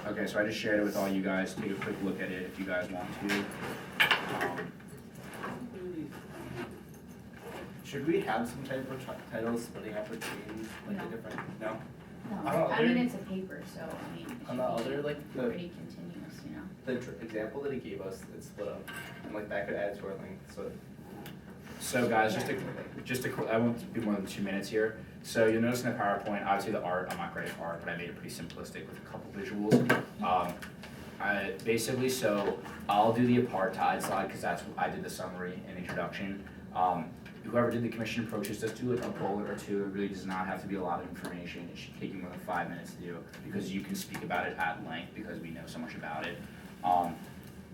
Okay, so I just shared it with all you guys. Take a quick look at it if you guys want to. Should we have some type of title splitting up between like No. the different? No. No, Oh, I mean, there- it's a paper, so, I mean, it On the should other, be like, the- pretty continuous, you know? The example that he gave us, it's split up, and like that could add to our length. So guys, just a I won't be more than 2 minutes here. So you'll notice in the PowerPoint, obviously the art, I'm not great at art, but I made it pretty simplistic with a couple visuals. Basically, so I'll do the apartheid slide because that's what I did the summary and introduction. Whoever did the commission approaches, just do like a bullet or two. It really does not have to be a lot of information. It should take you more than 5 minutes to do because you can speak about it at length because we know so much about it.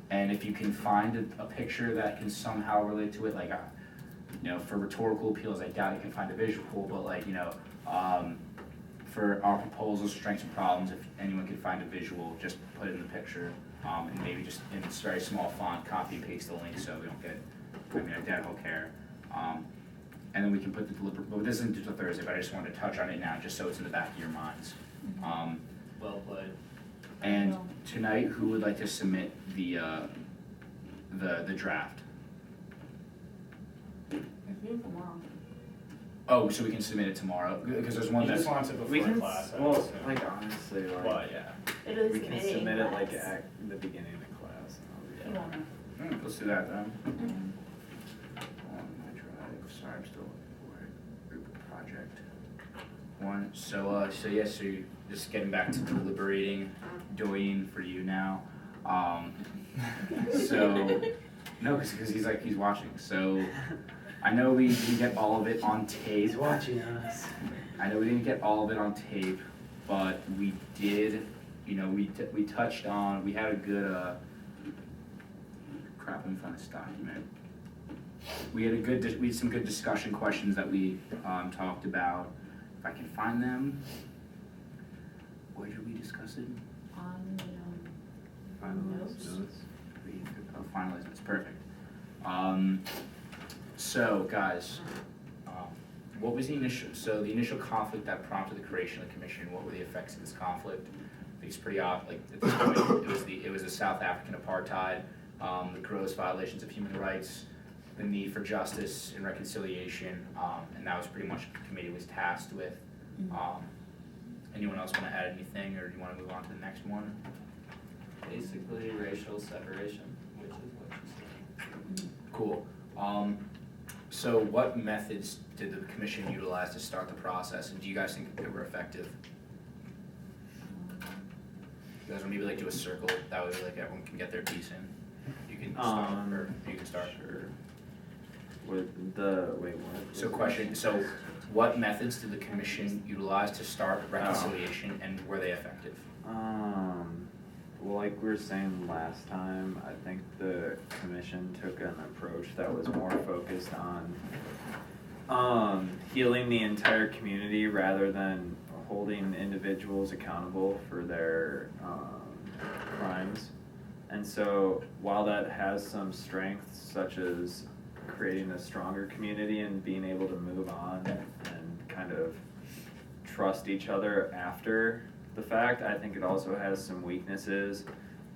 And if you can find a picture that can somehow relate to it, like, you know, for rhetorical appeals, I doubt you can find a visual, but like, you know, for our proposals, strengths and problems, if anyone can find a visual, just put it in the picture, and maybe just in this very small font, copy and paste the link so we don't get, I mean, I doubt he'll care. And then we can put the but this isn't until Thursday, but I just wanted to touch on it now, just so it's in the back of your minds. Well played. And tonight, who would like to submit the draft? Tomorrow. Oh, so we can submit it tomorrow, because there's one He that's. just wants it We before can, class. I well, would assume. like honestly, like, Well, yeah. It is we can submitted in submit it like class. at the beginning of class. You won't know. Let's do that then. Mm-hmm. On my drive, sorry, I'm still looking for it. Group project. One, so you're just getting back to deliberating, doing for you now. So, no, because he's watching. So, I know we didn't get all of it on tape. He's watching us. I know we didn't get all of it on tape, but we did, you know, we touched on, we had a good, crap, let me find this document. We had some good discussion questions that we talked about. If I can find them, where did we discuss it? On, Finalize notes. Finalize notes, perfect. So guys, what was the initial conflict that prompted the creation of the commission? What were the effects of this conflict? I think it's pretty obvious. Like at this point, it was the South African apartheid, the gross violations of human rights, the need for justice and reconciliation, and that was pretty much what the committee was tasked with. Anyone else want to add anything, or do you want to move on to the next one? Basically, racial separation, which is what you said. Cool. So what methods did the commission utilize to start the process, and do you guys think they were effective? You guys want maybe like do a circle, that way like everyone can get their piece in? You can start, or you can start. Sure. With the, wait, what? So what methods did the commission utilize to start reconciliation, and were they effective? Well, like we were saying last time, I think the commission took an approach that was more focused on healing the entire community rather than holding individuals accountable for their crimes. And so while that has some strengths, such as creating a stronger community and being able to move on and kind of trust each other after the fact, I think it also has some weaknesses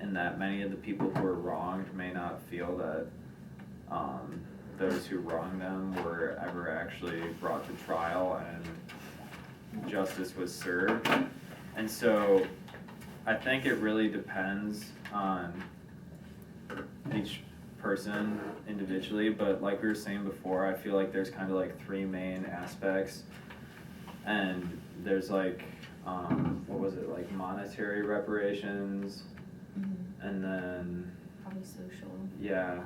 in that many of the people who are wronged may not feel that those who wronged them were ever actually brought to trial and justice was served. And so I think it really depends on each person individually, but like we were saying before, I feel like there's kind of like three main aspects, and there's like what was it, like monetary reparations, and then Probably social. yeah,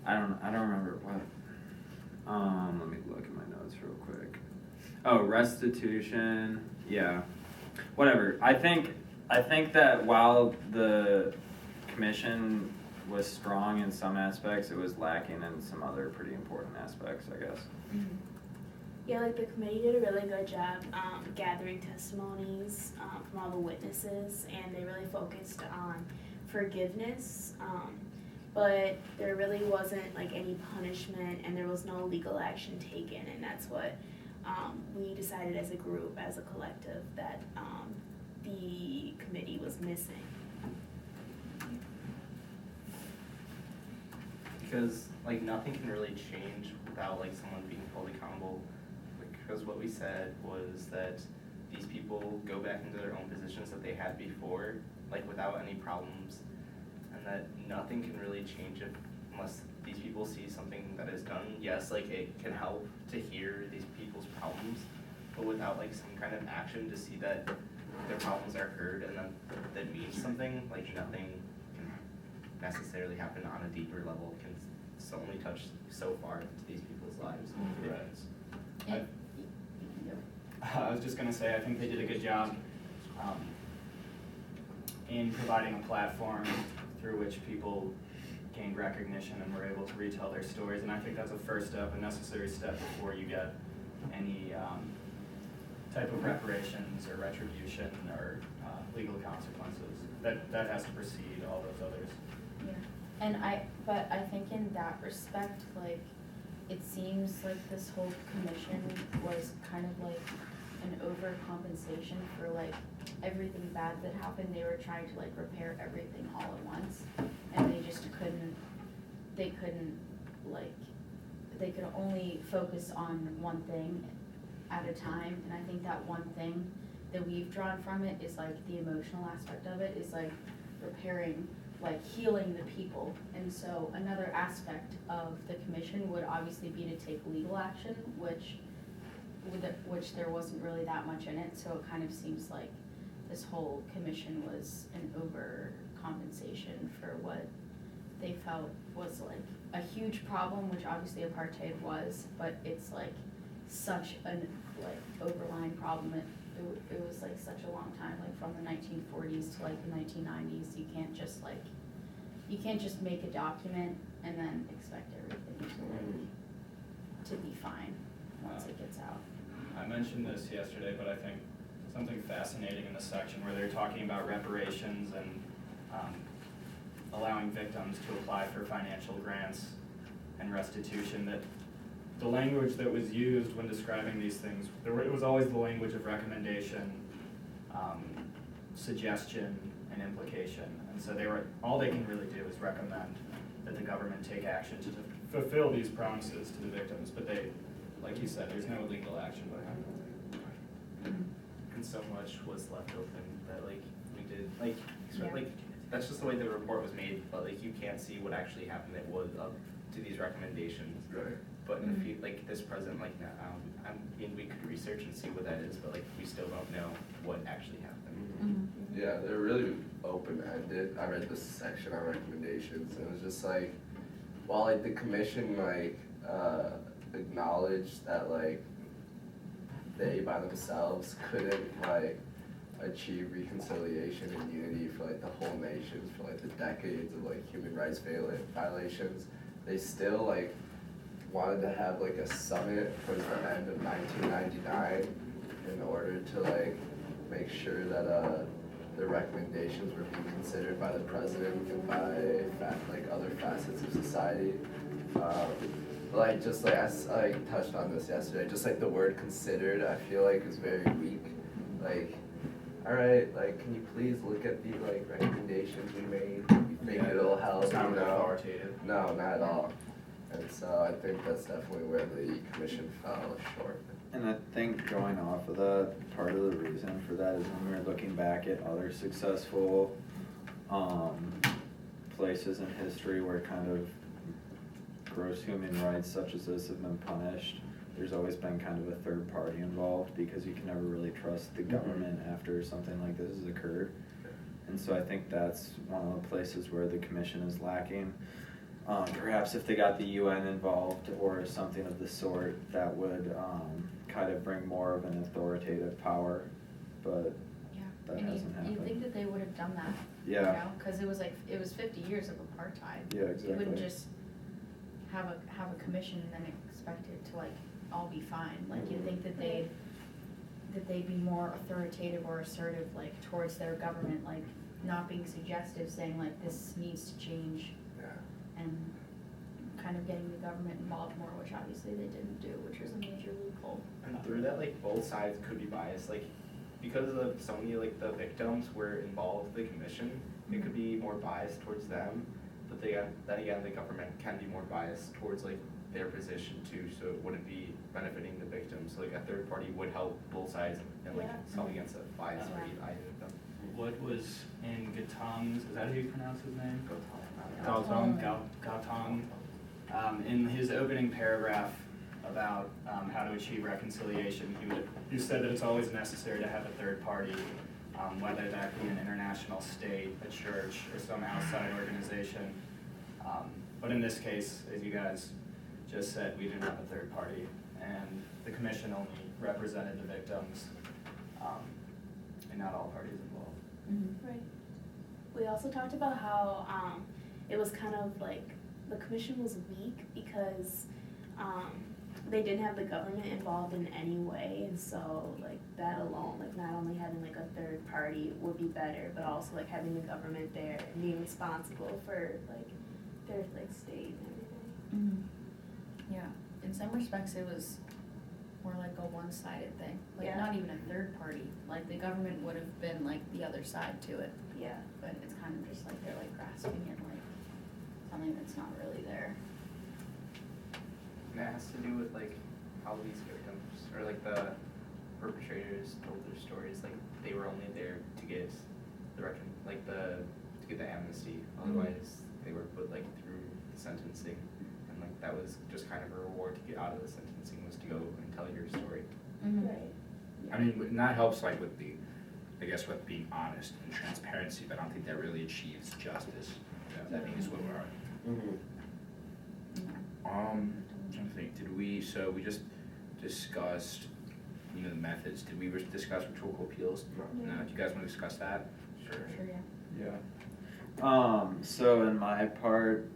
I don't remember what. Let me look at my notes real quick. Oh, restitution. Yeah, whatever. I think that while the commission was strong in some aspects, it was lacking in some other pretty important aspects, I guess. Yeah, like the committee did a really good job gathering testimonies from all the witnesses, and they really focused on forgiveness, but there really wasn't like any punishment, and there was no legal action taken, and that's what we decided as a group, as a collective, that the was missing. Because like nothing can really change without like someone being held accountable. Because what we said was that these people go back into their own positions that they had before, like without any problems, and that nothing can really change it unless these people see something that is done. Yes, like it can help to hear these people's problems, but without like some kind of action to see that their problems are heard and then that means something, like nothing can necessarily happen on a deeper level. It can only touch so far into these people's lives. Right. I was just gonna say, I think they did a good job in providing a platform through which people gained recognition and were able to retell their stories, and I think that's a first step, a necessary step before you get any type of reparations or retribution or legal consequences. That has to precede all those others. Yeah, but I think in that respect, like, it seems like this whole commission was kind of like an overcompensation for like everything bad that happened. They were trying to like repair everything all at once, and they just couldn't, they could only focus on one thing at a time, and I think that one thing that we've drawn from it is like the emotional aspect of it is like repairing, like healing the people. And so another aspect of the commission would obviously be to take legal action, which there wasn't really that much in it, so it kind of seems like this whole commission was an overcompensation for what they felt was like a huge problem, which obviously apartheid was, but it's like such an like overlying problem. It was like such a long time, like from the 1940s to like the 1990s. You can't just make a document and then expect everything to be fine once it gets out. I mentioned this yesterday, but I think something fascinating in this section where they're talking about reparations and allowing victims to apply for financial grants and restitution, that the language that was used when describing these things, it was always the language of recommendation, suggestion, and implication. And so all they can really do is recommend that the government take action to fulfill these promises to the victims, but they, like you said, there's no legal action behind it. And so much was left open that like we did, like, Yeah. like that's just the way the report was made, but like you can't see what actually happened that was up to these recommendations. Right. But if you, like this president, like we could research and see what that is, but like we still don't know what actually happened. Yeah, they're really open-ended. I read this section on recommendations, and it was just like, while like the commission like acknowledged that like they by themselves couldn't like achieve reconciliation and unity for like the whole nations for like the decades of like human rights violations, they still like wanted to have like a summit towards the end of 1999 in order to like make sure that the recommendations were being considered by the president and by like other facets of society. Like just like I touched on this yesterday, just like the word considered, I feel like is very weak. Like, all right, like can you please look at the like recommendations we made? You think it'll help? It's not you really know? authoritative. No, not at all. And so I think that's definitely where the commission fell short. And I think going off of that, part of the reason for that is when we're looking back at other successful places in history where kind of gross human rights such as this have been punished, there's always been kind of a third party involved because you can never really trust the government after something like this has occurred. And so I think that's one of the places where the commission is lacking. Perhaps if they got the UN involved or something of the sort, that would kind of bring more of an authoritative power, but that hasn't happened. You'd think that they would have done that. Yeah. You know, cause it was 50 years of apartheid. Yeah, exactly. You wouldn't just have a commission and then expect it to like all be fine. Like you'd think that they'd be more authoritative or assertive like towards their government, like not being suggestive, saying like this needs to change. And kind of getting the government involved more, which obviously they didn't do, which was a major loophole. And through that, like both sides could be biased. Like because of so many like the victims were involved in the commission, it could be more biased towards them. But then again, the government can be more biased towards like their position too, so it wouldn't be benefiting the victims. So like a third party would help both sides and like Yeah. sell against a bias or Yeah. either of them. What was in Gautong's, is that how you pronounce his name? Gautong. Gautong, in his opening paragraph about how to achieve reconciliation, he said that it's always necessary to have a third party, whether that be an international state, a church, or some outside organization. But in this case, as you guys just said, we didn't have a third party, and the commission only represented the victims, and not all parties involved. Mhm. Right. We also talked about how it was kind of like the commission was weak because they didn't have the government involved in any way, and so like that alone, like not only having like a third party would be better, but also like having the government there and being responsible for like their like state and everything. Mhm. Yeah, in some respects it was more like a one-sided thing, like Yeah. not even a third party, like the government would have been like the other side to it, Yeah. but it's kind of just like they're like grasping at like something that's not really there. And it has to do with like how these victims or like the perpetrators told their stories. Like they were only there to get to get the amnesty. Otherwise, they were put like through the sentencing, and like that was just kind of a reward to get out of the sentencing was to go and tell your story. Mhm. Right. I mean, and that helps like with the, I guess with being honest and transparency, but I don't think that really achieves justice. You know, if that means what we're arguing. I'm trying to think, so we just discussed, you know, the methods, did we discuss rhetorical appeals? No, do you guys wanna discuss that? Sure, yeah. Yeah. So in my part,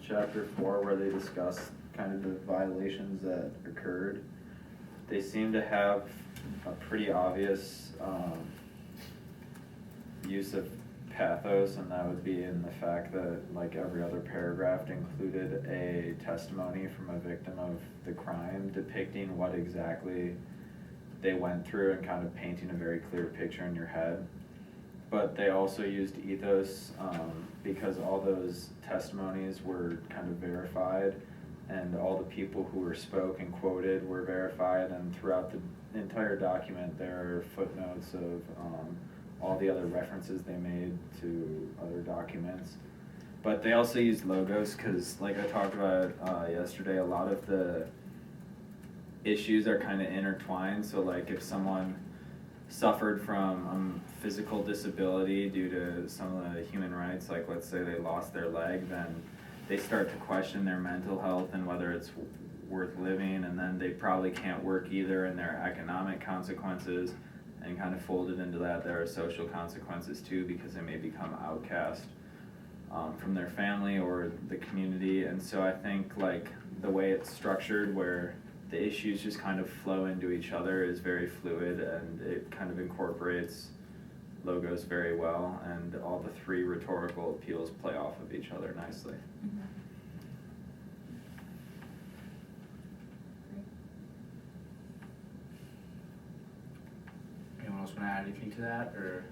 chapter 4, where they discuss kind of the violations that occurred, they seem to have a pretty obvious use of pathos, and that would be in the fact that like every other paragraph included a testimony from a victim of the crime depicting what exactly they went through and kind of painting a very clear picture in your head. But they also used ethos because all those testimonies were kind of verified, and all the people who were spoke and quoted were verified, and throughout the entire document there are footnotes of all the other references they made to other documents. But they also used logos because, like I talked about yesterday, a lot of the issues are kind of intertwined. So like if someone suffered from physical disability due to some of the human rights, like let's say they lost their leg, then they start to question their mental health and whether it's worth living, and then they probably can't work either, and there are economic consequences, and kind of folded into that there are social consequences too, because they may become outcast from their family or the community. And so I think like the way it's structured, where the issues just kind of flow into each other, is very fluid, and it kind of incorporates logos very well, and all the 3 rhetorical appeals play off of each other nicely. Mhm. Anyone else wanna add anything to that, or?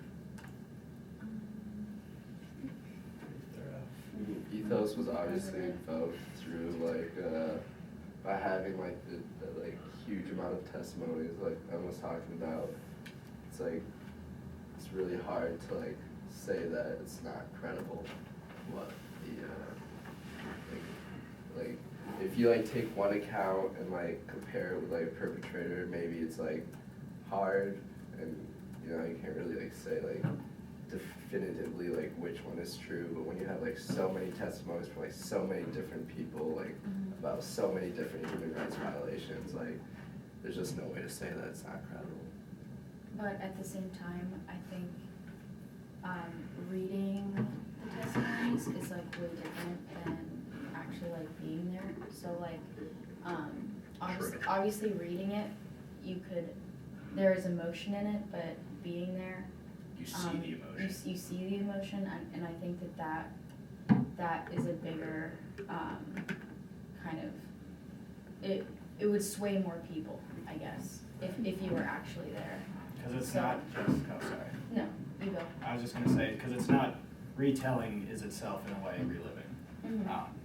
Ethos was obviously invoked through like by having like the like huge amount of testimonies like Ben was talking about. It's like it's really hard to like say that it's not credible what the like if you like take one account and like compare it with like a perpetrator, maybe it's like hard, and you know you can't really like say like definitively like which one is true. But when you have like so many testimonies from like so many different people like about so many different human rights violations, like there's just no way to say that it's not credible. But at the same time, I think reading the testimonies is like way different than actually like being there. So like obviously reading it, you could, there is emotion in it, but being there, You see the emotion. you see the emotion, and I think that is a bigger kind of, it would sway more people, I guess, if you were actually there. Because it's So- not just, oh, sorry. No, you go. I was just gonna say, because it's not, retelling is itself in a way reliving.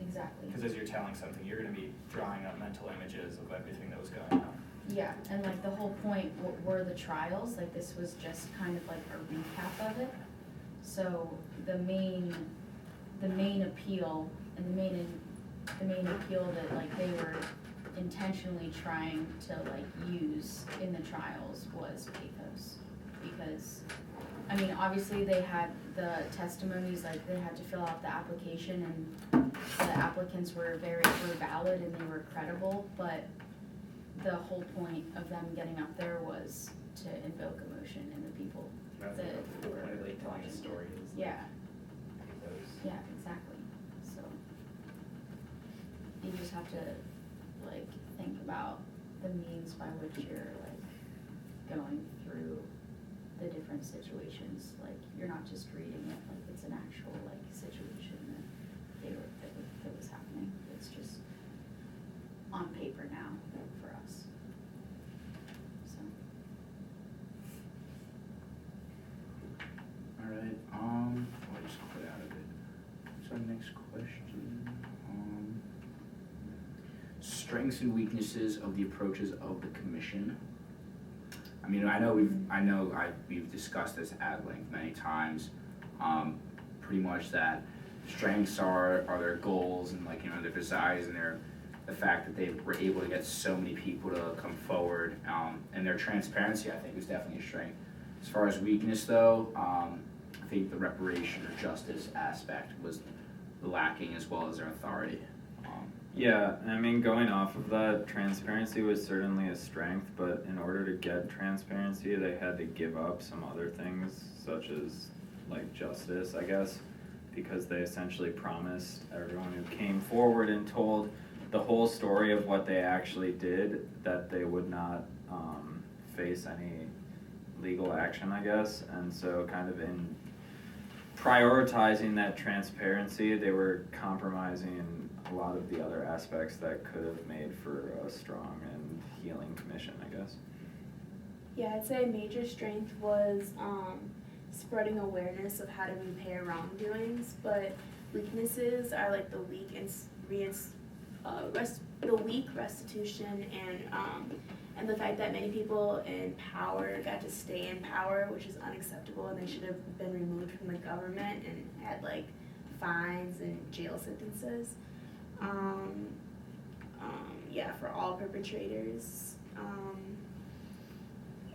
Exactly. Because as you're telling something, you're gonna be drawing up mental images of everything that was going on. Yeah, and like the whole point were the trials, like this was just kind of like a recap of it. So the main appeal and the main appeal that like they were intentionally trying to like use in the trials was pathos. Because, I mean, obviously they had the testimonies, like they had to fill out the application and the applicants were valid and they were credible, but the whole point of them getting up there was to invoke emotion in the people that were Literally telling a story is like, Yeah, those. yeah, exactly, so. You just have to, like, think about the means by which you're, like, going through the different situations, like, you're not just reading it, like, it's an actual, like, situation that was happening, it's just on paper now for us, so. Alright, I'll just quit out of it. So next question, strengths and weaknesses of the approaches of the commission. I mean, we've discussed this at length many times, pretty much that strengths are their goals and like, their desires and the fact that they were able to get so many people to come forward, and their transparency, I think, is definitely a strength. As far as weakness though, I think the reparation or justice aspect was lacking as well as their authority. Yeah, I mean, going off of that, transparency was certainly a strength, but in order to get transparency, they had to give up some other things, such as, like, justice, I guess, because they essentially promised everyone who came forward and told the whole story of what they actually did that they would not face any legal action, I guess, and so kind of in prioritizing that transparency, they were compromising a lot of the other aspects that could have made for a strong and healing commission, I guess. Yeah, I'd say a major strength was spreading awareness of how to repair wrongdoings, but weaknesses are like the weak restitution and the fact that many people in power got to stay in power, which is unacceptable, and they should have been removed from the government and had like fines and jail sentences. Yeah, for all perpetrators.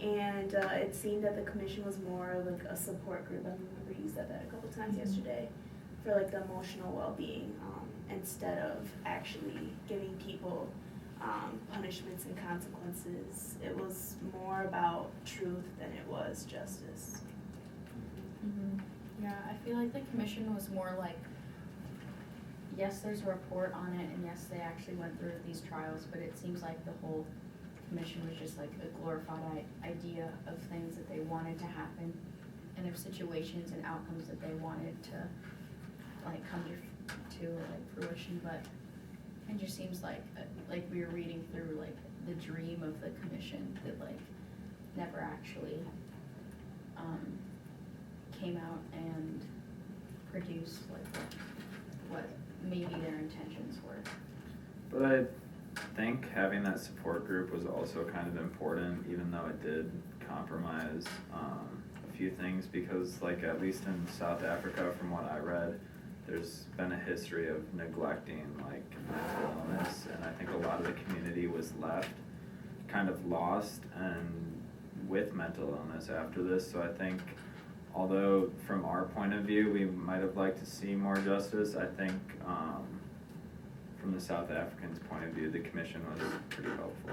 And it seemed that the commission was more like a support group. I remember you said that a couple times yesterday, for like the emotional well-being, instead of actually giving people punishments and consequences. It was more about truth than it was justice. Yeah, I feel like the commission was more like, yes, there's a report on it, and yes, they actually went through these trials, but it seems like the whole commission was just like a glorified idea of things that they wanted to happen, and of situations and outcomes that they wanted to like come to like fruition, but it just seems like we were reading through like the dream of the commission that like never actually came out and produced like what maybe their intentions were. But I think having that support group was also kind of important, even though it did compromise a few things, because like at least in South Africa, from what I read, there's been a history of neglecting like mental illness, and I think a lot of the community was left kind of lost and with mental illness after this. So I think although from our point of view we might have liked to see more justice, I think from the South Africans' point of view the commission was pretty helpful.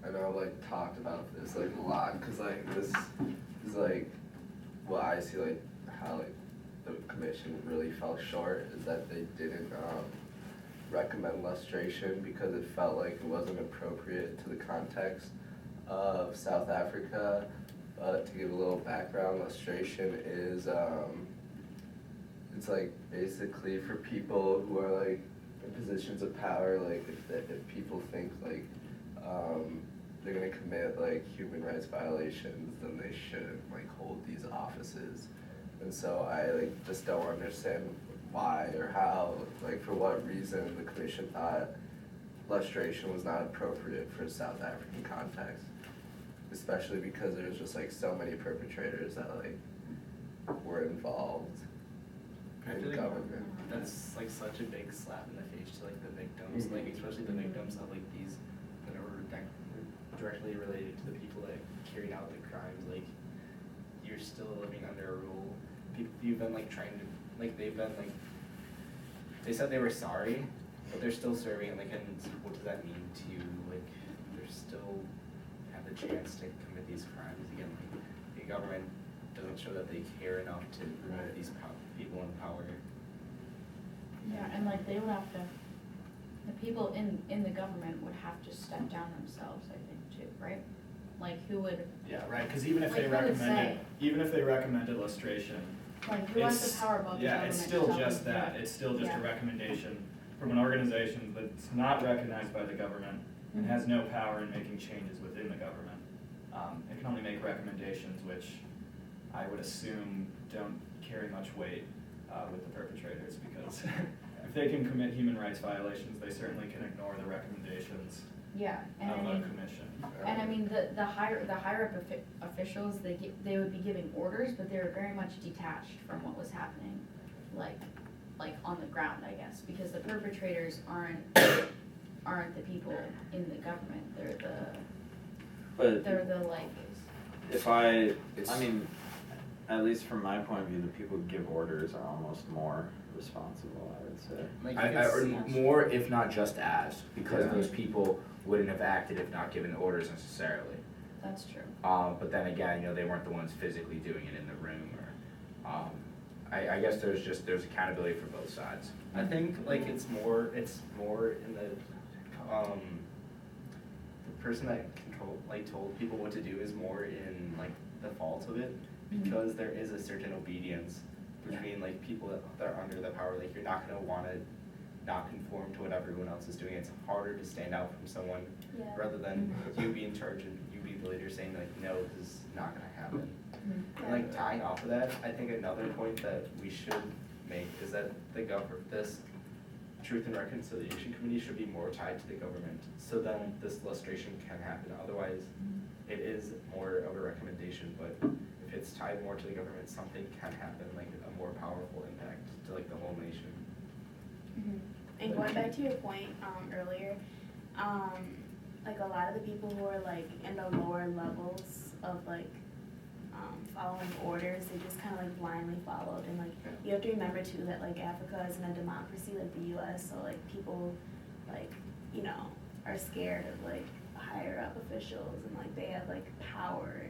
I know I've like talked about this like a lot, cause like this is like what I see like how like the commission really fell short is that they didn't recommend lustration because it felt like it wasn't appropriate to the context of South Africa. But to give a little background, lustration is it's like basically for people who are like in positions of power, like if people think like they're gonna commit like human rights violations, then they shouldn't like hold these offices. And so I like just don't understand why or how, like for what reason the commission thought lustration was not appropriate for South African context, especially because there's just like so many perpetrators that like were involved I in feel like government. that's like such a big slap in the face to like the victims, like especially the victims of like these that are directly related to the people that carried out the crimes. Like you're still living under a rule. You've been like trying to like they've been like they said they were sorry, but they're still serving it. Like, and what does that mean to you? Like they're still have the chance to commit these crimes again. Like the government doesn't show that they care enough to remove these people in power. Yeah, and like they would have to, the people in the government would have to step down themselves, I think, too, right? Like who would, Yeah, right, because even if Like, they who would recommended lustration, like who has it's, the power above the yeah, government? it's to still tell just them to do that, it? it's still just a Yeah. recommendation from an organization that's not recognized by the government and has no power in making changes within the government. It can only make recommendations which I would assume don't carry much weight with the perpetrators, because if they can commit human rights violations, they certainly can ignore the recommendations Yeah, and of I a mean, commission. and I mean, the higher up officials, they would be giving orders, but they were very much detached from what was happening, like on the ground, I guess, because the perpetrators aren't the people in the government, But they're the like, I mean, at least from my point of view, the people who give orders are almost more responsible, I would say. Like Or you could more, if not just as, because Yeah. those people wouldn't have acted if not given the orders necessarily. that's true. But then again, they weren't the ones physically doing it in the room, or, I guess there's accountability for both sides. I think like it's more in the person that told people what to do is more in like the fault of it, because there is a certain obedience between like people that are under the power. Like you're not gonna want to not conform to what everyone else is doing. It's harder to stand out from someone Yeah. rather than you be in charge and you be the leader saying like, no, this is not gonna happen. And like tying off of that, I think another point that we should make is that this Truth and Reconciliation Committee should be more tied to the government, so then this lustration can happen. Otherwise, it is more of a recommendation, but if it's tied more to the government, something can happen, like a more powerful impact to like the whole nation. And going back to your point earlier, like a lot of the people who are like in the lower levels of like following orders, they just kind of like blindly followed. And like you have to remember too that like Africa isn't a democracy like the U.S., so like people like are scared of like higher up officials, and like they have like power,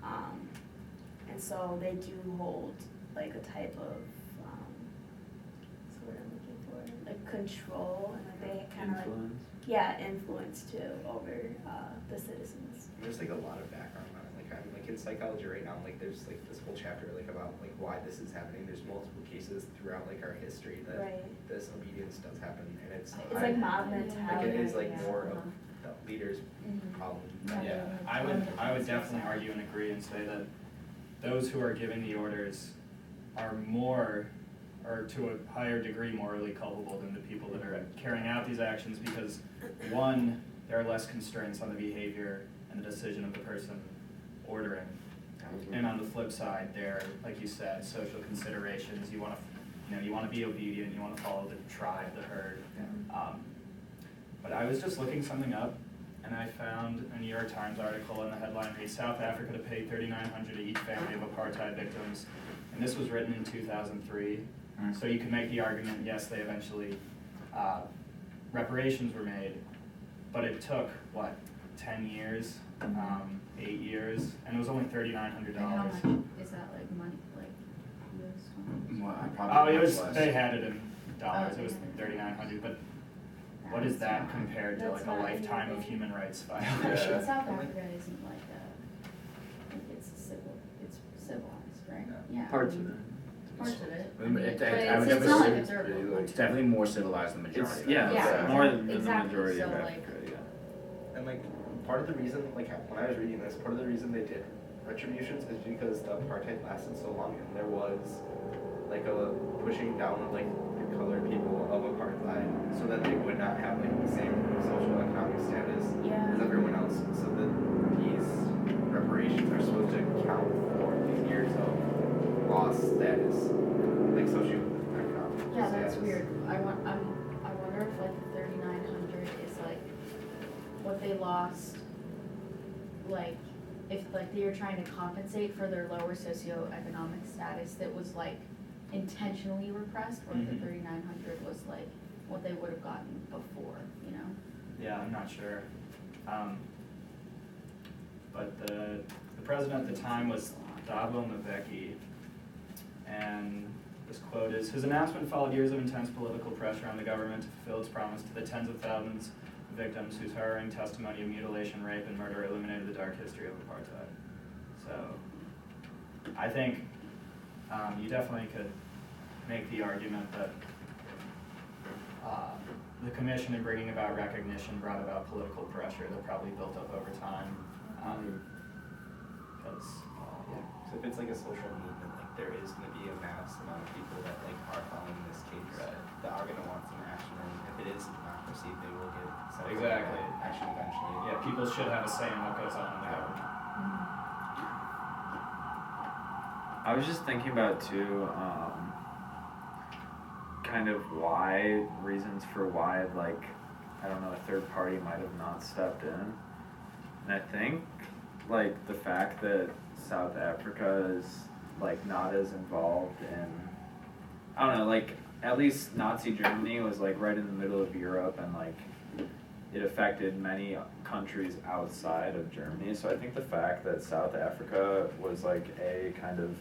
and so they do hold like a type of what's the word I'm looking for, like control, and like they kind of like influence too over the citizens. There's like a lot of background on it. Like I'm like in psychology right now. Like there's like this whole chapter like about like why this is happening. There's multiple cases throughout like our history that Right. this obedience does happen, and it's Like mob like mentality. it is like Yeah. more of the leader's Mhm. problem. Yeah, I would definitely argue and agree and say that those who are giving the orders are more, or to a higher degree, morally culpable than the people that are carrying out these actions, because one, there are less constraints on the behavior and the decision of the person ordering. And on the flip side, there are, like you said, social considerations. You want to be obedient. You want to follow the tribe, the herd. But I was just looking something up, and I found a New York Times article, and the headline reads, "South Africa to pay $3,900 to each family of apartheid victims," and this was written in 2003. So you can make the argument, yes, they eventually reparations were made, but it took 10 years, 8 years, and it was only $3,900. And how much is that like money, like US dollars? Well, I probably Oh, it much was, less. they had it in dollars, Oh, it was yeah. $3,900, but what is that compared to That's like a not lifetime of anything. human rights But violation? South Africa isn't like it's civilized, right? Yeah. Parts of it. Parts of it. I I mean, mean, it- but I would it's not like definitely it's urban. really, It's definitely more civilized than the majority. It's, of it. yeah, Yeah, it's more than the exactly, majority of so, Africa, yeah. And like, part of the reason, like, when I was reading this, part of the reason they did retributions is because the apartheid lasted so long and there was like a pushing down of like the colored people of apartheid so that they would not have like the same social economic status Yeah. as everyone else. So that these reparations are supposed to count for these years of lost status, like socioeconomic Yeah, that's status. weird. I wonder if like the 3,900 is like what they lost, like if like they were trying to compensate for their lower socioeconomic status that was like intentionally repressed, or if the Mhm. 3,900 was like what they would have gotten before, you know? Yeah, I'm not sure. But the president at the time was Thabo Mbeki, and this quote is, "His announcement followed years of intense political pressure on the government to fulfill its promise to the tens of thousands of victims whose harrowing testimony of mutilation, rape, and murder illuminated the dark history of apartheid." So, I think you definitely could make the argument that the commission, in bringing about recognition, brought about political pressure that probably built up over time. Because, yeah. So if it's like a social movement, like there is going to be a mass amount of people that like are following this case that are going to want some action, and if it is democracy, they will get some sort of Exactly. action eventually. Yeah, people should have a say in what goes on in the government. I was just thinking about too, kind of why, reasons for why, like, I don't know, a third party might have not stepped in. And I think, like, the fact that South Africa is, like, not as involved in, I don't know, like, at least Nazi Germany was, like, right in the middle of Europe, and, like, it affected many countries outside of Germany. So I think the fact that South Africa was, like, A, kind of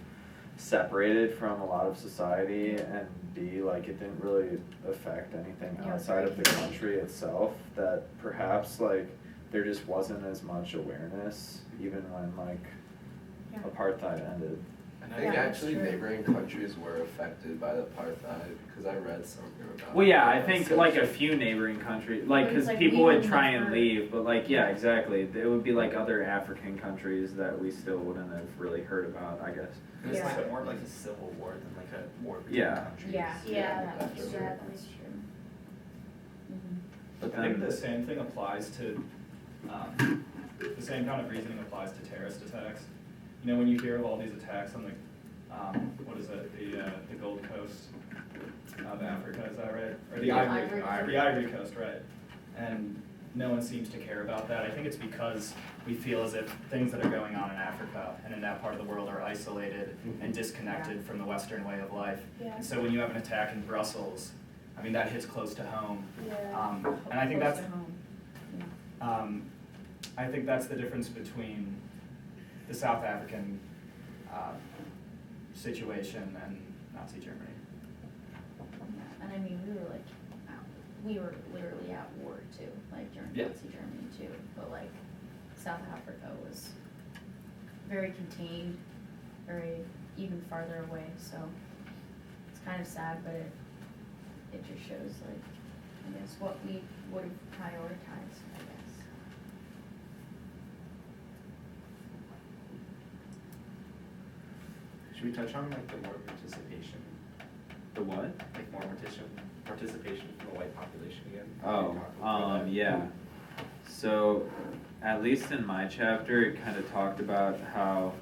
separated from a lot of society, and B, like, it didn't really affect anything Yeah, outside of the right. country itself, that perhaps, like, there just wasn't as much awareness even when, like, Yeah. apartheid ended. I think Yeah, that's actually true. neighboring countries were affected by the apartheid, because I read something about. Well, yeah, I it. think like a few neighboring countries, like, But because it's like people we would wouldn't try have and heard. leave, but like, yeah, exactly. It would be like other African countries that we still wouldn't have really heard about, I guess. It was Yeah. like more of like a civil war than like a war between Yeah. countries. Yeah, Yeah, that's that's true. true. That's true. Mhm. But I think then, the same thing applies to, the same kind of reasoning applies to terrorist attacks. You know, when you hear of all these attacks on the, what is it, the Gold Coast of Africa, is that right? Or the The Ivory, Ivory Coast. the Ivory Coast, right? And no one seems to care about that. I think it's because we feel as if things that are going on in Africa and in that part of the world are isolated and disconnected from the Western way of life. Yeah. And so when you have an attack in Brussels, I mean, that hits close to home. Yeah. And I think Close that's, to home. Yeah. I think that's the difference between the South African situation and Nazi Germany. Yeah, and I mean, we were literally at war too, like during Yeah. Nazi Germany too, but like South Africa was very contained, very even farther away, so it's kind of sad, but it just shows like, I guess, what we would have prioritized, I guess. Should we touch on like the more participation, the what? like more participation from the white population again? Oh, yeah. So, at least in my chapter, it kind of talked about how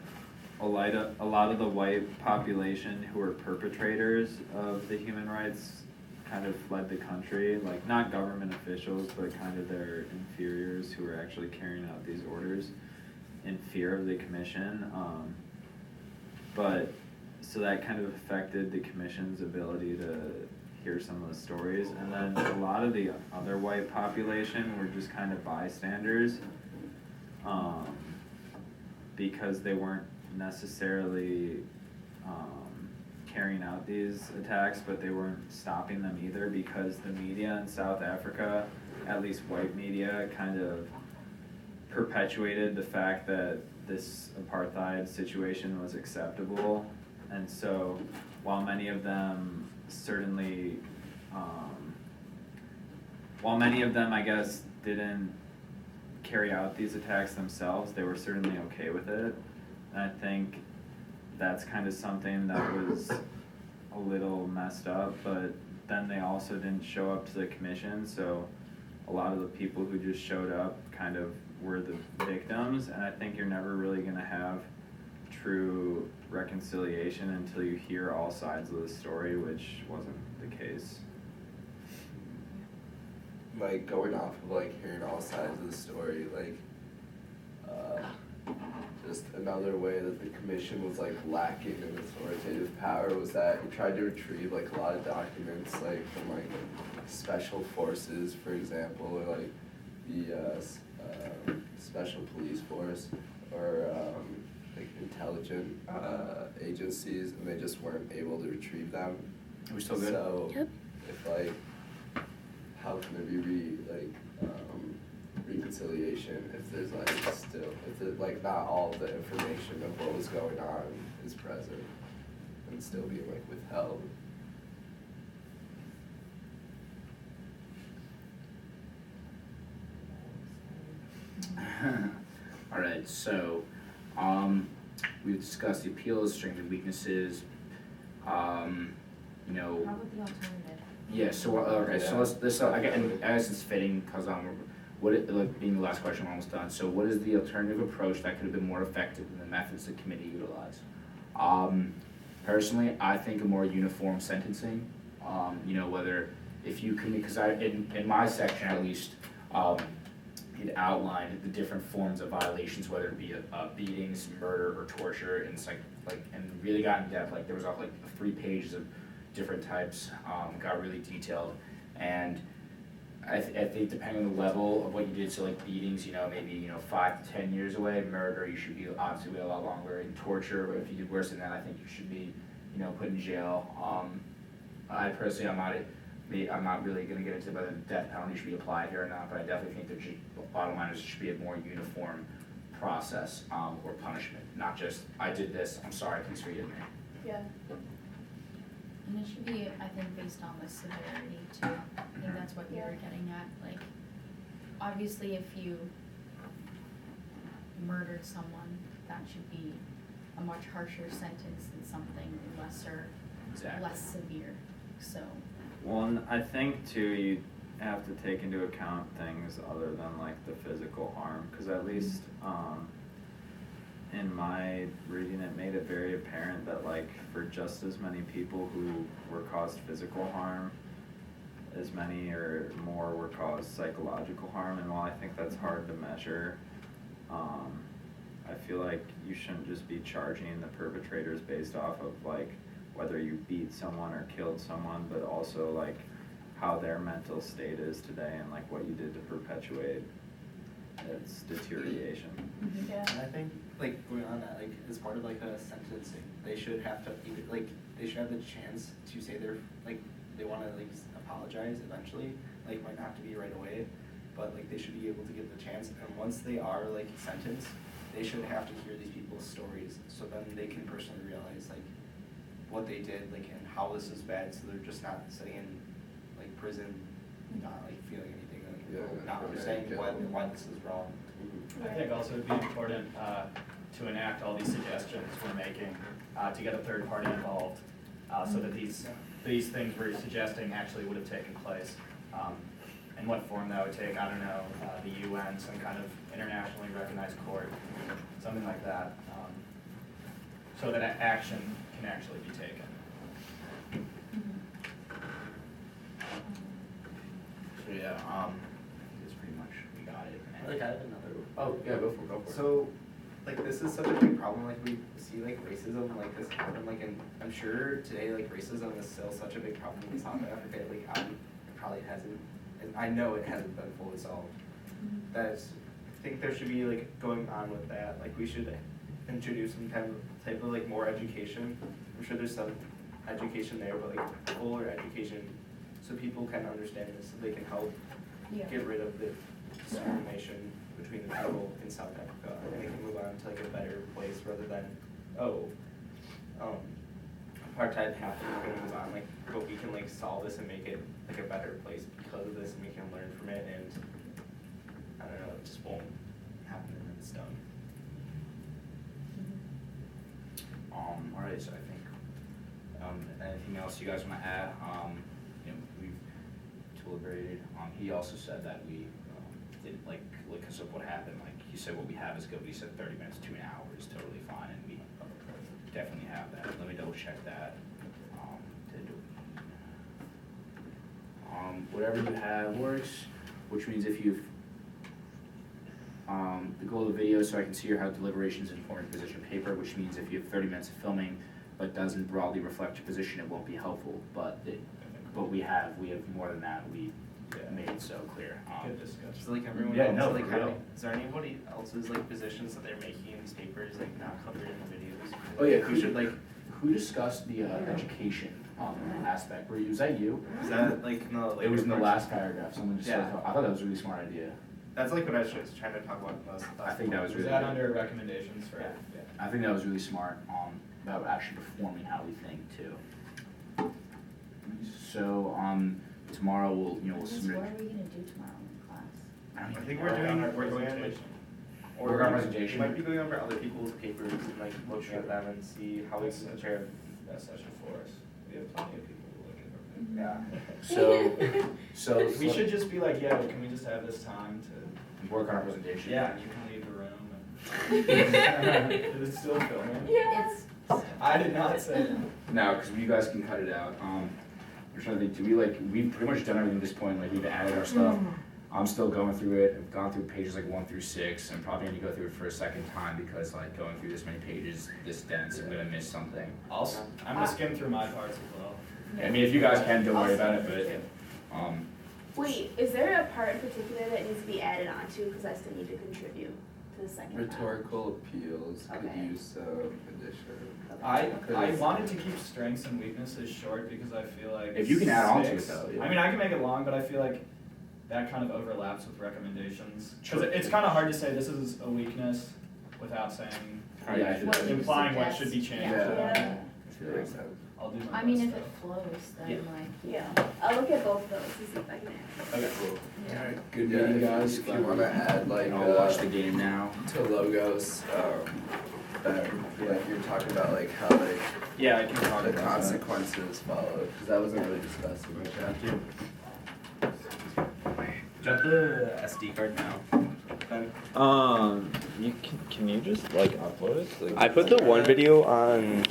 a lot of the white population who were perpetrators of the human rights kind of led the country, like not government officials, but kind of their inferiors who were actually carrying out these orders in fear of the commission. But so that kind of affected the commission's ability to hear some of the stories, and then a lot of the other white population were just kind of bystanders, because they weren't necessarily carrying out these attacks, but they weren't stopping them either, because the media in South Africa, at least white media, kind of perpetuated the fact that this apartheid situation was acceptable. And so while many of them certainly, while many of them, I guess, didn't carry out these attacks themselves, they were certainly okay with it. And I think that's kind of something that was a little messed up, but then they also didn't show up to the commission, so a lot of the people who just showed up kind of were the victims, and I think you're never really gonna have true reconciliation until you hear all sides of the story, which wasn't the case. Like going off of like hearing all sides of the story, like just another way that the commission was like lacking in authoritative power was that it tried to retrieve like a lot of documents like from like special forces, for example, or like the special police force or like intelligent agencies, and they just weren't able to retrieve them. Are we still good? So Yep. if like, how can there be reconciliation if there's like still, if it, like not all the information of what was going on is present and still being like withheld? All right, so, we've discussed the appeals, strengths and weaknesses, you know. How about the alternative? Yeah, so, okay, so let's, again, I guess it's fitting, cause, what it, like, being the last question, we're almost done, so what is the alternative approach that could have been more effective than the methods the committee utilized? Personally, I think a more uniform sentencing, you know, whether, if you can, because in my section at least, it outlined the different forms of violations, whether it be beatings, murder, or torture, and it's like, and really got in depth, like, there was like 3 pages of different types, got really detailed, and I think depending on the level of what you did, so like beatings, you know, maybe, you know, 5 to 10 years away, murder, you should be obviously a lot longer, and torture, but if you did worse than that, I think you should be, you know, put in jail. I personally, I'm not really gonna get into whether the death penalty should be applied here or not, but I definitely think there should, bottom line is there should be a more uniform process, or punishment, not just, I did this, I'm sorry, please forgive me. Yeah. And it should be, I think, based on the severity too. I think that's what you were getting at, like, obviously if you murdered someone, that should be a much harsher sentence than something lesser, Exactly. less severe, so. Well, and I think too, you have to take into account things other than like the physical harm, cause at least, in my reading, it made it very apparent that like for just as many people who were caused physical harm, as many or more were caused psychological harm, and while I think that's hard to measure, I feel like you shouldn't just be charging the perpetrators based off of like whether you beat someone or killed someone, but also like how their mental state is today and like what you did to perpetuate its deterioration. Yeah. And I think, like, going on that, like, as part of, like, a sentencing, they should have to, either, like, they should have the chance to say they're, like, they wanna, like, apologize eventually, like, might not have to be right away, but, like, they should be able to get the chance, and once they are, like, sentenced, they should have to hear these people's stories, so then they can personally realize, like, what they did, like, and how this is bad, so they're just not sitting in, like, prison, not, like, feeling anything, like, not understanding why this is wrong. I think also it'd be important to enact all these suggestions we're making, to get a third party involved, so that these things we're suggesting actually would have taken place. And what form that would take, I don't know, the UN, some kind of internationally recognized court, something like that, so that action can actually be taken. So yeah, I think that's pretty much, we got it. Like, I have another. Oh, yeah, go for it. So, like, this is such a big problem, like, we see, like, racism, like, this happen, like, and I'm sure today, like, racism is still such a big problem in South Africa, like, it probably hasn't, and I know it hasn't been fully solved. That's, I think there should be, like, going on with that, like, we should introduce some type of, like, more education. I'm sure there's some education there, but, like, fuller education, so people can understand this, so they can help get rid of the discrimination between the people in South Africa, and they can move on to like a better place rather than, part-time half is gonna move on, like, but we can like solve this and make it like a better place because of this, and we can learn from it, and I don't know, it just won't happen and then it's done. Alright, so I think, anything else you guys wanna add? You know, we've deliberated, he also said that we, did, like, cause of what happened, like, he said what we have is good, but he said 30 minutes to an hour is totally fine, and we definitely have that. Let me double check that. Whatever you have works, which means if you've, the goal of the video is so I can see how deliberations inform your position paper, which means if you have 30 minutes of filming but doesn't broadly reflect your position, it won't be helpful, but we have more than that, we made it so clear. Good discussion. So like everyone Yeah, else, no, like for how, real. is there anybody else's like positions that they're making in these papers, like not covered in the videos? Oh yeah, We should like, who discussed the education aspect? Was that you? is that like, no, like. It was in the last paragraph, someone just said, Yeah. I thought that was a really smart idea. That's like what I was trying to talk about most. I think that was Was really that good. under recommendations for? Yeah. I think that was really smart, about actually performing how we think too. So, tomorrow we'll What submit. are we gonna do tomorrow in class? I don't I even think know. we're doing, Our we're going like. presentation. Or Work on we presentation. might be going over other people's papers and like looking at them and see how we That's can such compare. a best session for us. We have plenty of people to look at. Yeah. So We should just be like, yeah, can we just have this time to, work on our presentation. yeah, you can leave the room and. Is it still filming? Yeah. It's, I did not say that. No, because you guys can cut it out. We're trying to think, we've pretty much done everything at this point, like we've added our stuff. I'm still going through it, I've gone through pages like 1 through 6, I'm probably gonna go through it for a second time because like going through this many pages, this dense, I'm gonna miss something. I'm gonna skim through my parts as well. I mean, if you guys can, don't worry about it, Awesome. but, Wait, is there a part in particular that needs to be added onto, because I still need to contribute to the second round? Rhetorical appeals could Okay. use some addition. I Because- wanted to keep strengths and weaknesses short because I feel like. If you can add on to it, 6 though, yeah. I mean, I can make it long, but I feel like that kind of overlaps with recommendations. Cause it's kind of hard to say this is a weakness without saying, Yeah, I feel What like- you implying what suggest, should be changed. yeah. Makes sense. I'll do my I mean, best, if it flows, then Yeah. like, Yeah, I'll look at both of those and see if I can add. okay, cool. yeah. Alright, Good yeah, meeting, if you- guys. If you wanna add like, I'll watch the game now. to logos, that, like you're talking about like how like Yeah, I can talk the about that. consequences follow, cause that wasn't really discussed in the chapter. Is that the SD card now? Ben? You can you just like upload it? Like, I put the one video on